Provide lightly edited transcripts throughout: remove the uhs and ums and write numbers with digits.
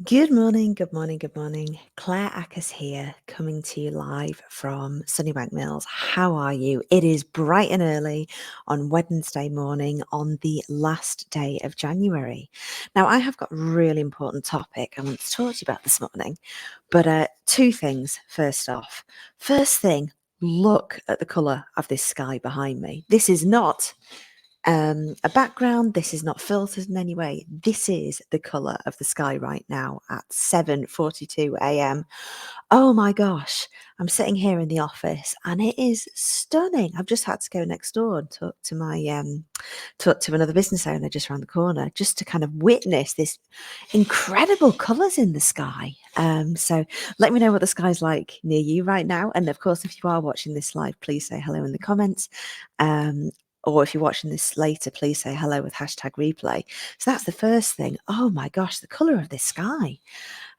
Good morning, good morning, good morning. Claire Ackers here, coming to you live from Sunnybank Mills. How are you? It is bright and early on Wednesday morning on the last day of January. Now, I have got a really important topic I want to talk to you about this morning, but two things first off. First thing, look at the colour of this sky behind me. This is not a background. This is not filtered in any way. This is the colour of the sky right now at 7:42 a.m. Oh my gosh, I'm sitting here in the office and it is stunning. I've just had to go next door and talk to talk to another business owner just around the corner, just to kind of witness this incredible colours in the sky. So let me know what the sky's like near you right now. And of course, if you are watching this live, please say hello in the comments. Or if you're watching this later, please say hello with hashtag replay. So that's the first thing. Oh my gosh, the colour of this sky.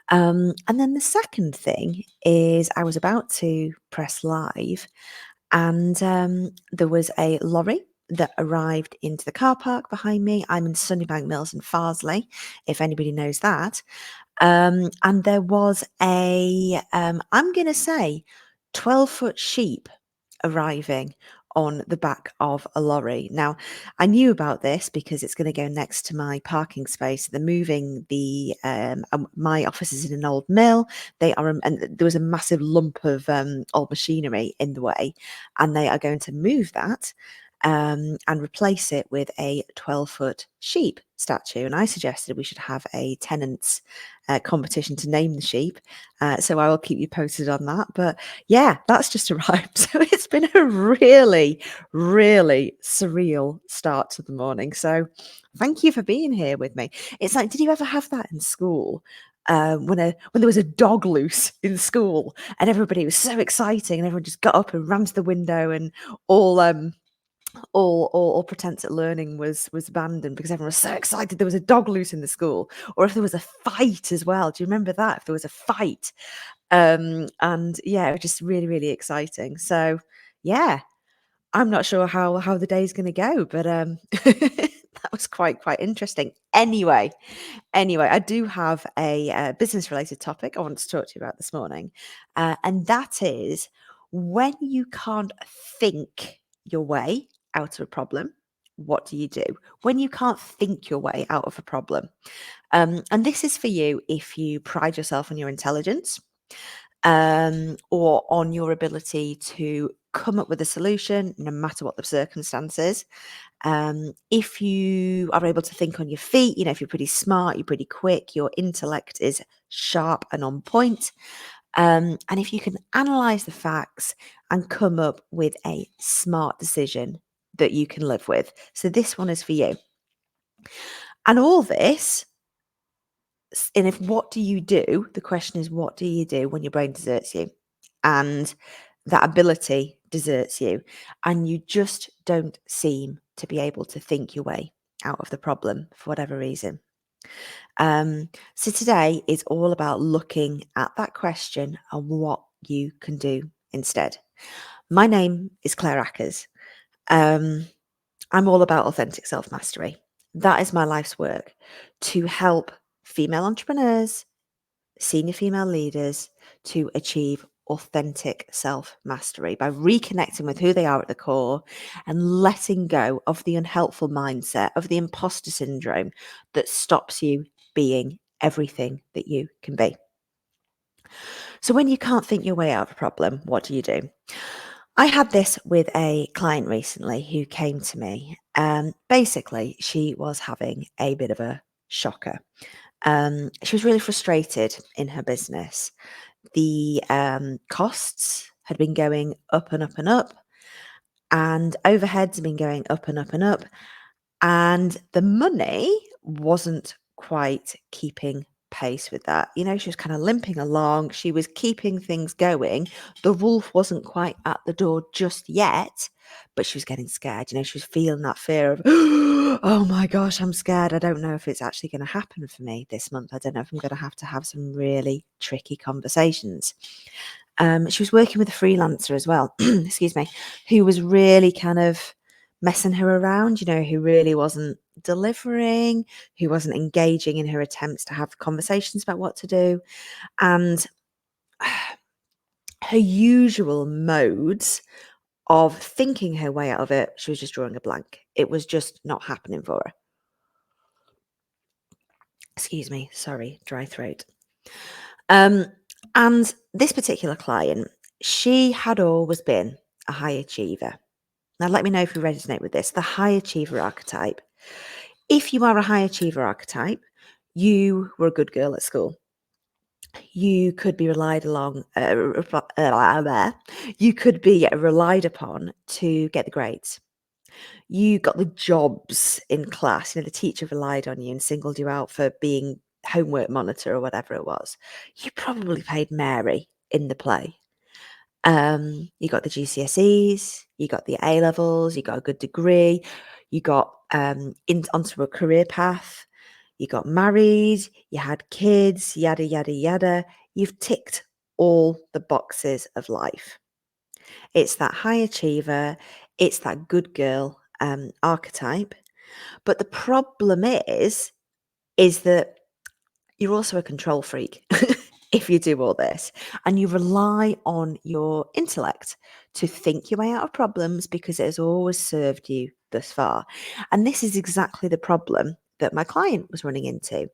And then the second thing is I was about to press live and there was a lorry that arrived into the car park behind me. I'm in Sunnybank Mills in Farsley, if anybody knows that. And there was I'm going to say, 12-foot sheep arriving on the back of a lorry. Now, I knew about this because it's going to go next to my parking space. They're moving my office is in an old mill. And there was a massive lump of old machinery in the way, and they are going to move that and replace it with a 12-foot sheep statue. And I suggested we should have a tenants competition to name the sheep. So I will keep you posted on that. But yeah, that's just arrived. So it's been a really, really surreal start to the morning. So thank you for being here with me. It's like, did you ever have that in school? When there was a dog loose in school and everybody was so exciting and everyone just got up and ran to the window and all all pretense at learning was abandoned because everyone was so excited there was a dog loose in the school, or if there was a fight as well. Do you remember that? If there was a fight, and yeah, it was just really, really exciting. So yeah, I'm not sure how the day's going to go, but that was quite interesting. Anyway, I do have a business related topic I want to talk to you about this morning, and that is when you can't think your way out of a problem. What do you do when you can't think your way out of a problem? And this is for you if you pride yourself on your intelligence, or on your ability to come up with a solution no matter what the circumstances. If you are able to think on your feet, if you're pretty smart, you're pretty quick, your intellect is sharp and on point. And if you can analyze the facts and come up with a smart decision that you can live with. So this one is for you. And all this, and if what do you do? The question is, what do you do when your brain deserts you? And that ability deserts you, and you just don't seem to be able to think your way out of the problem for whatever reason. So today is all about looking at that question and what you can do instead. My name is Claire Ackers. I'm all about authentic self-mastery. That is my life's work, to help female entrepreneurs, senior female leaders to achieve authentic self-mastery by reconnecting with who they are at the core and letting go of the unhelpful mindset of the imposter syndrome that stops you being everything that you can be. So when you can't think your way out of a problem, what do you do? I had this with a client recently who came to me. Basically, she was having a bit of a shocker. She was really frustrated in her business. The costs had been going up and up and up, and overheads had been going up and up and up, and the money wasn't quite keeping pace with that. She was kind of limping along. She was keeping things going. The wolf wasn't quite at the door just yet, but she was getting scared. She was feeling that fear of, oh my gosh, I'm scared. I don't know if it's actually going to happen for me this month. I don't know if I'm going to have some really tricky conversations. She was working with a freelancer as well, excuse me, who was really kind of messing her around, who really wasn't delivering, who wasn't engaging in her attempts to have conversations about what to do. And her usual modes of thinking her way out of it, she was just drawing a blank. It was just not happening for her. Excuse me, sorry, dry throat. And this particular client, she had always been a high achiever. Now, let me know if you resonate with this. The high achiever archetype. If you are a high achiever archetype, you were a good girl at school. You could be relied upon to get the grades. You got the jobs in class. The teacher relied on you and singled you out for being homework monitor or whatever it was. You probably played Mary in the play. You got the GCSEs, you got the A levels, you got a good degree, you got onto a career path, you got married, you had kids, yada, yada, yada. You've ticked all the boxes of life. It's that high achiever, it's that good girl archetype. But the problem is that you're also a control freak if you do all this, and you rely on your intellect to think your way out of problems because it has always served you thus far. And this is exactly the problem that my client was running into.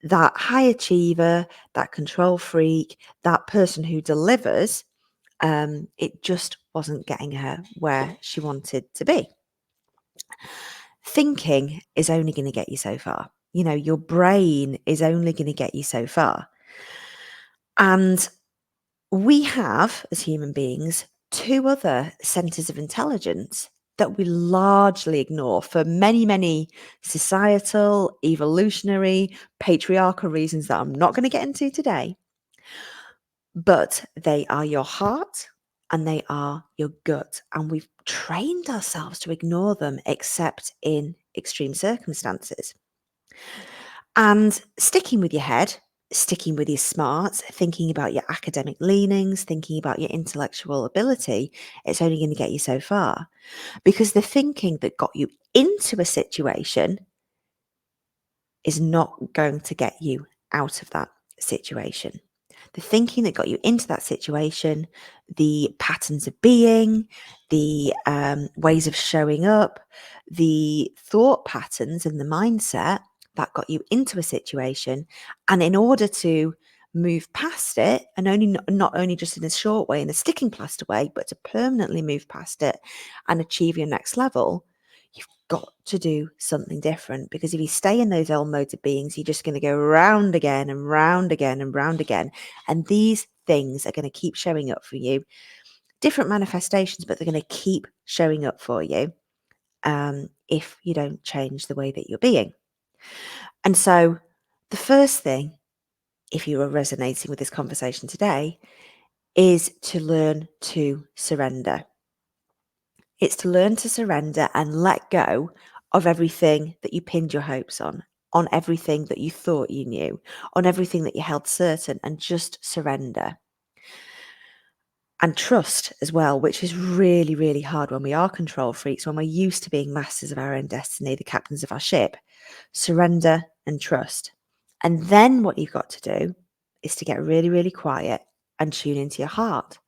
That high achiever, that control freak, that person who delivers, it just wasn't getting her where she wanted to be. Thinking is only going to get you so far. Your brain is only going to get you so far. And we have, as human beings, two other centers of intelligence that we largely ignore for many, many societal, evolutionary, patriarchal reasons that I'm not going to get into today. But they are your heart and they are your gut. And we've trained ourselves to ignore them except in extreme circumstances. And sticking with your head, sticking with your smarts, thinking about your academic leanings, thinking about your intellectual ability, it's only going to get you so far. Because the thinking that got you into a situation is not going to get you out of that situation. The thinking that got you into that situation, the patterns of being, the ways of showing up, the thought patterns and the mindset that got you into a situation. And in order to move past it, and not only just in a short way, in a sticking plaster way, but to permanently move past it and achieve your next level, you've got to do something different. Because if you stay in those old modes of beings, you're just going to go round again and round again and round again. And these things are going to keep showing up for you. Different manifestations, but they're going to keep showing up for you if you don't change the way that you're being. And so the first thing, if you are resonating with this conversation today, is to learn to surrender. It's to learn to surrender and let go of everything that you pinned your hopes on everything that you thought you knew, on everything that you held certain, and just surrender. And trust as well, which is really, really hard when we are control freaks, when we're used to being masters of our own destiny, the captains of our ship. Surrender and trust. And then what you've got to do is to get really, really quiet and tune into your heart.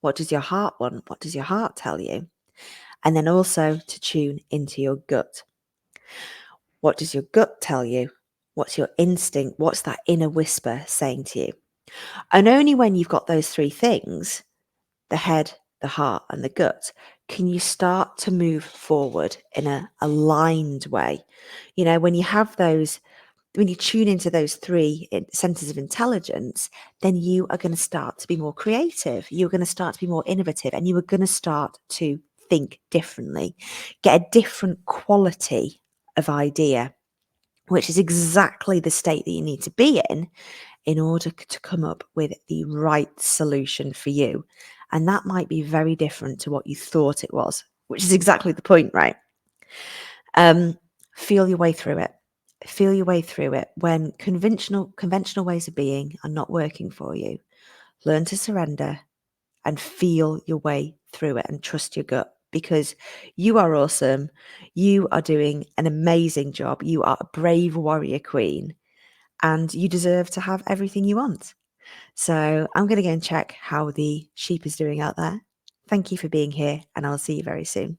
What does your heart want? What does your heart tell you? And then also to tune into your gut. What does your gut tell you? What's your instinct? What's that inner whisper saying to you? And only when you've got those three things, the head, the heart, and the gut, can you start to move forward in an aligned way. When you have those, when you tune into those three centers of intelligence, then you are going to start to be more creative. You're going to start to be more innovative, and you are going to start to think differently, get a different quality of idea, which is exactly the state that you need to be in order to come up with the right solution for you. And that might be very different to what you thought it was, which is exactly the point, right? Feel your way through it. Feel your way through it. When conventional ways of being are not working for you, learn to surrender and feel your way through it and trust your gut. because you are awesome. You are doing an amazing job. You are a brave warrior queen and you deserve to have everything you want. So I'm going to go and check how the sheep is doing out there. Thank you for being here, and I'll see you very soon.